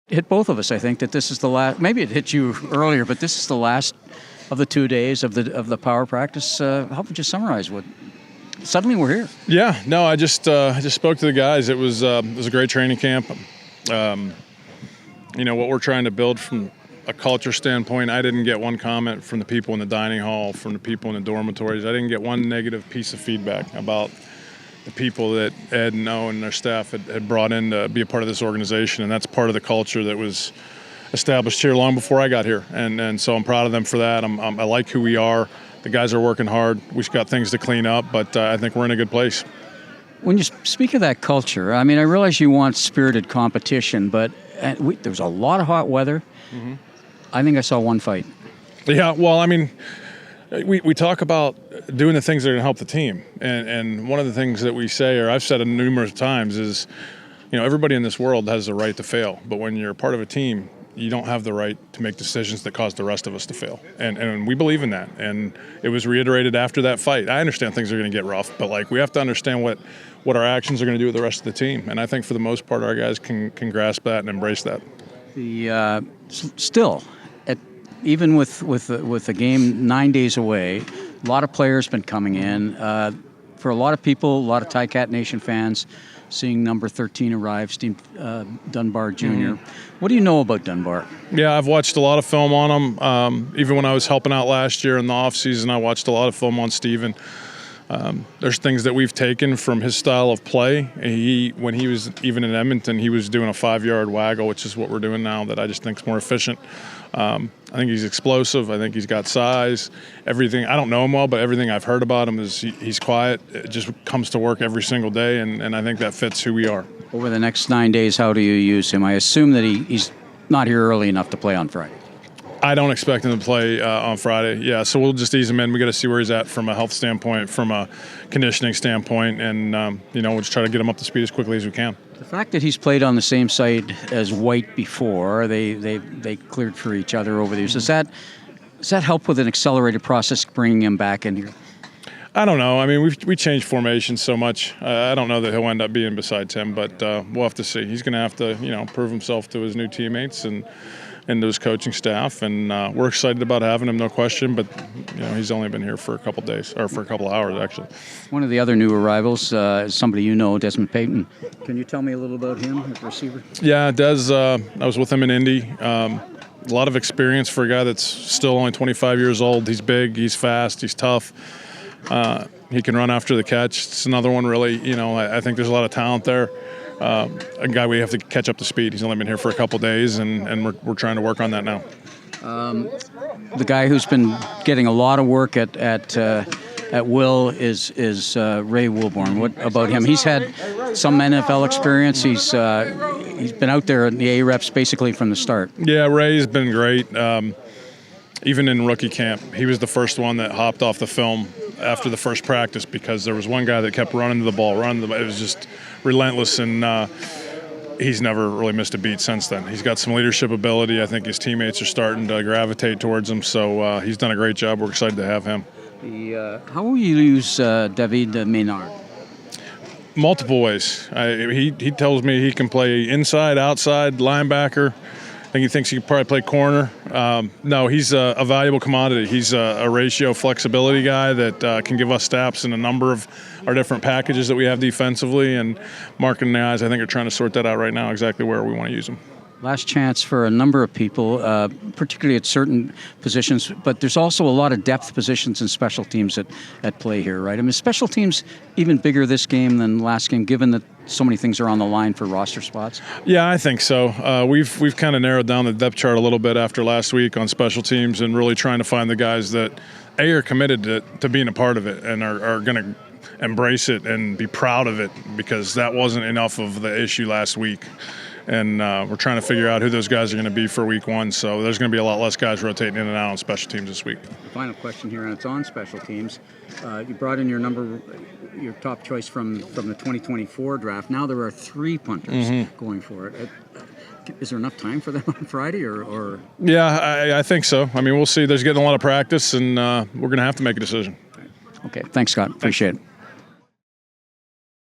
hit both of us, I think, that this is the last. Maybe it hit you earlier, but this is the last of the 2 days of the power practice. How would you summarize what? Suddenly we're here. Yeah, no, I just spoke to the guys. It was a great training camp. What we're trying to build from a culture standpoint, I didn't get one comment from the people in the dining hall, from the people in the dormitories. I didn't get one negative piece of feedback about the people that Ed and Owen and their staff had brought in to be a part of this organization, and that's part of the culture that was established here long before I got here. And so I'm proud of them for that. I like who we are. The guys are working hard. We've got things to clean up, but I think we're in a good place. When you speak of that culture, I mean, I realize you want spirited competition, but there was a lot of hot weather. Mm-hmm. I think I saw one fight. Yeah, well, I mean, we talk about doing the things that are going to help the team. And one of the things that we say, or I've said it numerous times, is, everybody in this world has the right to fail. But when you're part of a team, you don't have the right to make decisions that cause the rest of us to fail. And we believe in that. And it was reiterated after that fight. I understand things are going to get rough, but we have to understand what our actions are going to do with the rest of the team. And I think for the most part, our guys can grasp that and embrace that. Still, even with the game 9 days away, a lot of players been coming in. For a lot of people, a lot of Ticat Nation fans, seeing number 13 arrive, Steve Dunbar Jr. Mm-hmm. What do you know about Dunbar? Yeah, I've watched a lot of film on him. Even when I was helping out last year in the offseason, I watched a lot of film on Steven. There's things that we've taken from his style of play. When he was even in Edmonton, he was doing a 5-yard waggle, which is what we're doing now, that I just think is more efficient. I think he's explosive. I think he's got size. Everything. I don't know him well, but everything I've heard about him is he's quiet. It just comes to work every single day, and I think that fits who we are. Over the next 9 days, how do you use him? I assume that he's not here early enough to play on Friday. I don't expect him to play on Friday. Yeah, so we'll just ease him in. We got to see where he's at from a health standpoint, from a conditioning standpoint, and we'll just try to get him up to speed as quickly as we can. The fact that he's played on the same site as White before, they cleared for each other over the years. Does that help with an accelerated process bringing him back in here? I don't know. I mean, we changed formations so much. I don't know that he'll end up being beside him, but we'll have to see. He's going to have to, prove himself to his new teammates and to his coaching staff, and we're excited about having him, no question. But he's only been here for a couple days, or for a couple hours, actually. One of the other new arrivals is somebody you know, Desmond Payton. Can you tell me a little about him, the receiver? Yeah, Des. I was with him in Indy. A lot of experience for a guy that's still only 25 years old. He's big, he's fast, he's tough. He can run after the catch. It's another one, really. I think there's a lot of talent there. A guy we have to catch up to speed. He's only been here for a couple days, and we're trying to work on that now. The guy who's been getting a lot of work at will is Ray Wilborn. What about him? He's had some NFL experience. He's been out there in the A-reps basically from the start. Yeah, Ray's been great. Even in rookie camp, he was the first one that hopped off the film after the first practice because there was one guy that kept running the ball. It was just relentless, and he's never really missed a beat since then. He's got some leadership ability. I think his teammates are starting to gravitate towards him, so he's done a great job. We're excited to have him. How will you use David Maynard? Multiple ways. He tells me he can play inside, outside, linebacker. I think he thinks he can probably play corner. No, he's a valuable commodity. He's a ratio flexibility guy that can give us steps in a number of our different packages that we have defensively. And Mark and the guys, I think, are trying to sort that out right now, exactly where we want to use him. Last chance for a number of people, particularly at certain positions, but there's also a lot of depth positions and special teams at play here, right? I mean, special teams even bigger this game than last game, given that so many things are on the line for roster spots? Yeah, I think so. We've kind of narrowed down the depth chart a little bit after last week on special teams and really trying to find the guys that, A, are committed to being a part of it and are going to embrace it and be proud of it, because that wasn't enough of the issue last week. And we're trying to figure out who those guys are going to be for week one. So there's going to be a lot less guys rotating in and out on special teams this week. The final question here, and it's on special teams. You brought in your top choice from the 2024 draft. Now there are 3 punters going for it. Is there enough time for them on Friday? or? Yeah, I think so. I mean, we'll see. There's getting a lot of practice, and we're going to have to make a decision. Okay. Thanks, Scott. Appreciate it.